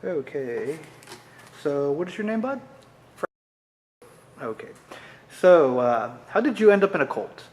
Okay. So, what is your name, bud? Okay. So, how did you end up in a cult?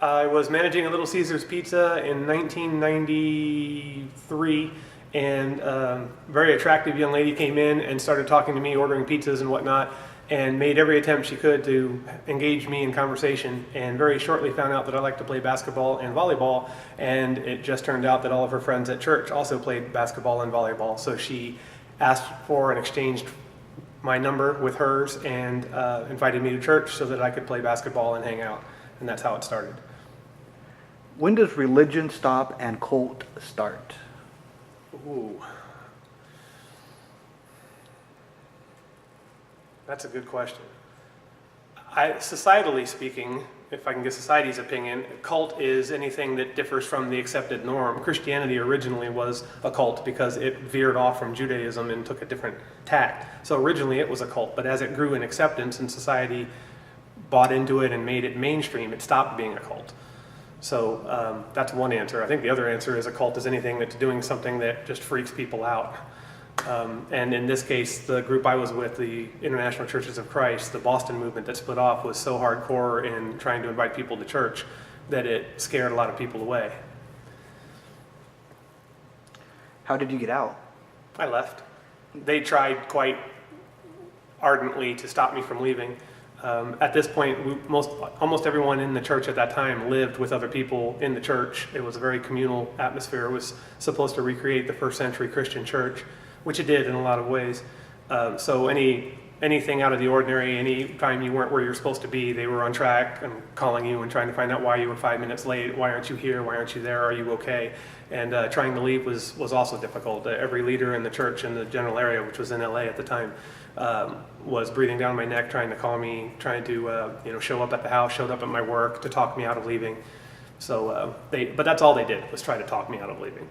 I was managing a Little Caesars Pizza in 1993, and a very attractive young lady came in and started talking to me, ordering pizzas and whatnot, and made every attempt she could to engage me in conversation, and very shortly found out that I liked to play basketball and volleyball, and it just turned out that all of her friends at church also played basketball and volleyball, so she asked for and exchanged my number with hers and invited me to church so that I could play basketball and hang out, and that's how it started. When does religion stop and cult start? Ooh. That's a good question. Societally speaking, if I can get society's opinion, cult is anything that differs from the accepted norm. Christianity originally was a cult because it veered off from Judaism and took a different tact. So originally it was a cult, but as it grew in acceptance and society bought into it and made it mainstream, it stopped being a cult. So that's one answer. I think the other answer is a cult is anything that's doing something that just freaks people out. And in this case, the group I was with, the International Churches of Christ, the Boston movement that split off, was so hardcore in trying to invite people to church that it scared a lot of people away. How did you get out? I left. They tried quite ardently to stop me from leaving. At this point, almost everyone in the church at that time lived with other people in the church. It was a very communal atmosphere. It was supposed to recreate the first century Christian church, which it did in a lot of ways. So anything out of the ordinary, any time you weren't where you're supposed to be, they were on track and calling you and trying to find out why you were 5 minutes late. Why aren't you here? Why aren't you there? Are you okay? And trying to leave was also difficult. Every leader in the church in the general area, which was in LA at the time, was breathing down my neck, trying to call me, trying to show up at the house, showed up at my work to talk me out of leaving. So but that's all they did, was try to talk me out of leaving.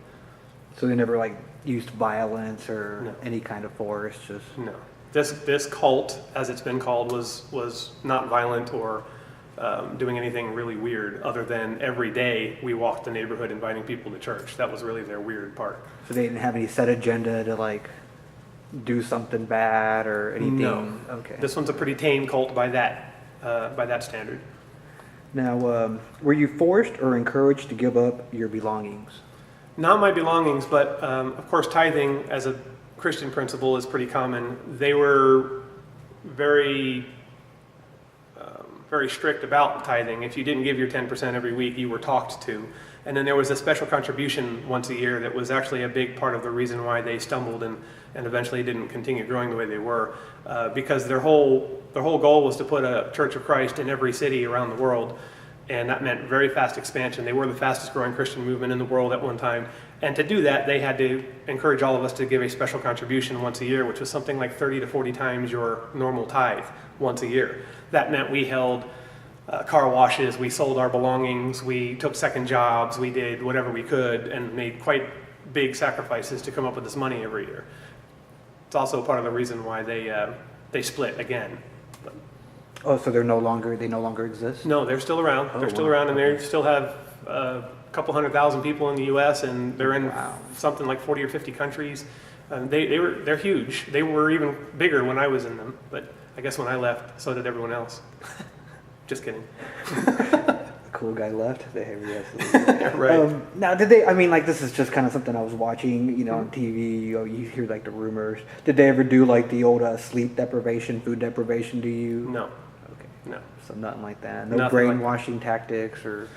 So they never used violence or No. any kind of force, just... No. This cult, as it's been called, was not violent or doing anything really weird, other than every day we walked the neighborhood inviting people to church. That was really their weird part. So they didn't have any set agenda to do something bad or anything? No. Okay. This one's a pretty tame cult by that standard. Now, were you forced or encouraged to give up your belongings? Not my belongings, but of course tithing as a Christian principle is pretty common. They were very strict about tithing. If you didn't give your 10% every week, you were talked to. And then there was a special contribution once a year that was actually a big part of the reason why they stumbled and eventually didn't continue growing the way they were, because their whole goal was to put a Church of Christ in every city around the world. And that meant very fast expansion. They were the fastest growing Christian movement in the world at one time. And to do that, they had to encourage all of us to give a special contribution once a year, which was something like 30 to 40 times your normal tithe once a year. That meant we held car washes, we sold our belongings, we took second jobs, we did whatever we could and made quite big sacrifices to come up with this money every year. It's also part of the reason why they split again. Oh, so they no longer exist? No, they're still around. They're still around, and they still have a couple 100,000 people in the U.S. and they're in something like 40 or 50 countries. They're huge. They were even bigger when I was in them, but I guess when I left, so did everyone else. Just kidding. Cool guy left. Yes. Right. Now, did they? I mean, this is just kind of something I was watching, on TV. You hear the rumors. Did they ever do the old sleep deprivation, food deprivation to you? No. Okay. No. So nothing like that. No Nothing brainwashing tactics or.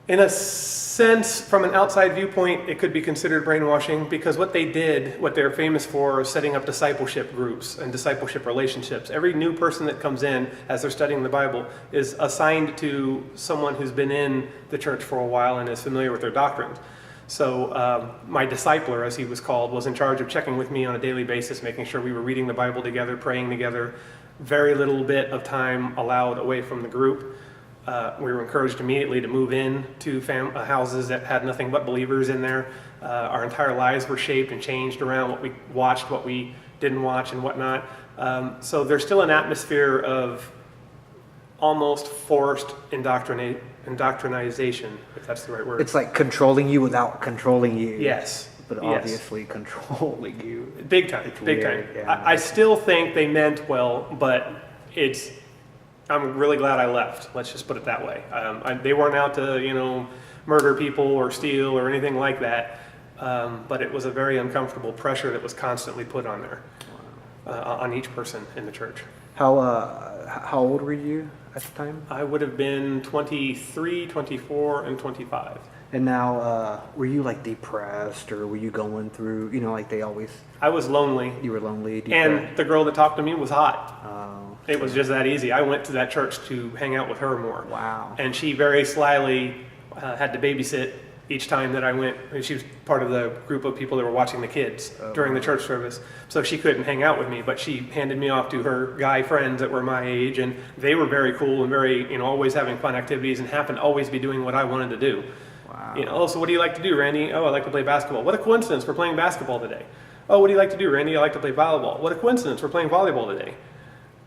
In a sense, from an outside viewpoint, it could be considered brainwashing because what they're famous for is setting up discipleship groups and discipleship relationships. Every new person that comes in as they're studying the Bible is assigned to someone who's been in the church for a while and is familiar with their doctrines. So my discipler, as he was called, was in charge of checking with me on a daily basis, making sure we were reading the Bible together, praying together. Very little bit of time allowed away from the group. We were encouraged immediately to move in to houses that had nothing but believers in there. Our entire lives were shaped and changed around what we watched, what we didn't watch, and whatnot. So there's still an atmosphere of almost forced indoctrination, if that's the right word. It's like controlling you without controlling you. Yes, but Yes. obviously controlling you. Big time, It's big weird, time. yeah. I still think they meant well, but I'm really glad I left. Let's just put it that way. They weren't out to, murder people or steal or anything like that. But it was a very uncomfortable pressure that was constantly put on there, on each person in the church. How old were you at the time? I would have been 23, 24, and 25. And now, were you like depressed, or were you going through, like they always, I was lonely, you were lonely, depressed? and the girl that talked to me was hot. Oh, It was just that easy. I went to that church to hang out with her more. wow. And she very slyly had to babysit each time that I went. She was part of the group of people that were watching the kids during the church service. So she couldn't hang out with me, but she handed me off to her guy friends that were my age, and they were very cool and very, always having fun activities and happened to always be doing what I wanted to do. Wow. Oh, so what do you like to do, Randy? Oh, I like to play basketball. What a coincidence, we're playing basketball today. Oh, what do you like to do, Randy? I like to play volleyball. What a coincidence, we're playing volleyball today.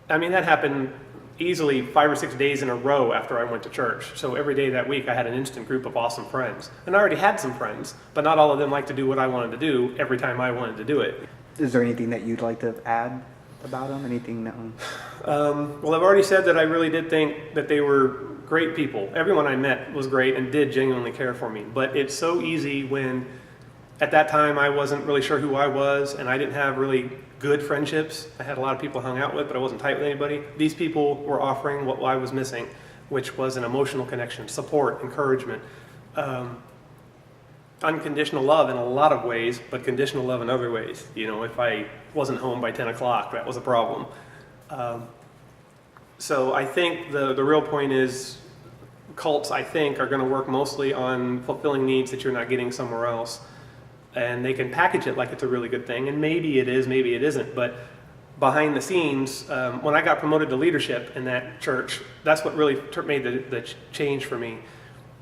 I mean, that happened easily 5 or 6 days in a row after I went to church. So every day that week I had an instant group of awesome friends. And I already had some friends, but not all of them liked to do what I wanted to do every time I wanted to do it. Is there anything that you'd like to add about them? Anything that... Well, I've already said that I really did think that they were great people. Everyone I met was great and did genuinely care for me. But it's so easy when, at that time, I wasn't really sure who I was, and I didn't have really good friendships. I had a lot of people I hung out with, but I wasn't tight with anybody. These people were offering what I was missing, which was an emotional connection, support, encouragement, unconditional love in a lot of ways, but conditional love in other ways. If I wasn't home by 10 o'clock, that was a problem. So I think the real point is cults, I think, are going to work mostly on fulfilling needs that you're not getting somewhere else. And they can package it like it's a really good thing, and maybe it is, maybe it isn't. But behind the scenes, when I got promoted to leadership in that church, that's what really made the change for me.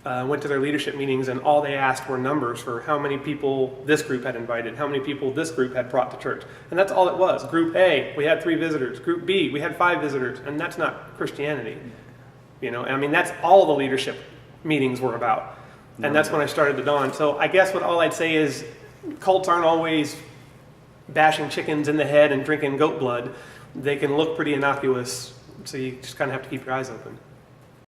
I went to their leadership meetings, and all they asked were numbers for how many people this group had invited, how many people this group had brought to church. And that's all it was. Group A, we had 3 visitors. Group B, we had 5 visitors. And that's not Christianity. I mean, that's all the leadership meetings were about. And that's when I started to dawn. So I guess what all I'd say is cults aren't always bashing chickens in the head and drinking goat blood. They can look pretty innocuous, so you just kind of have to keep your eyes open.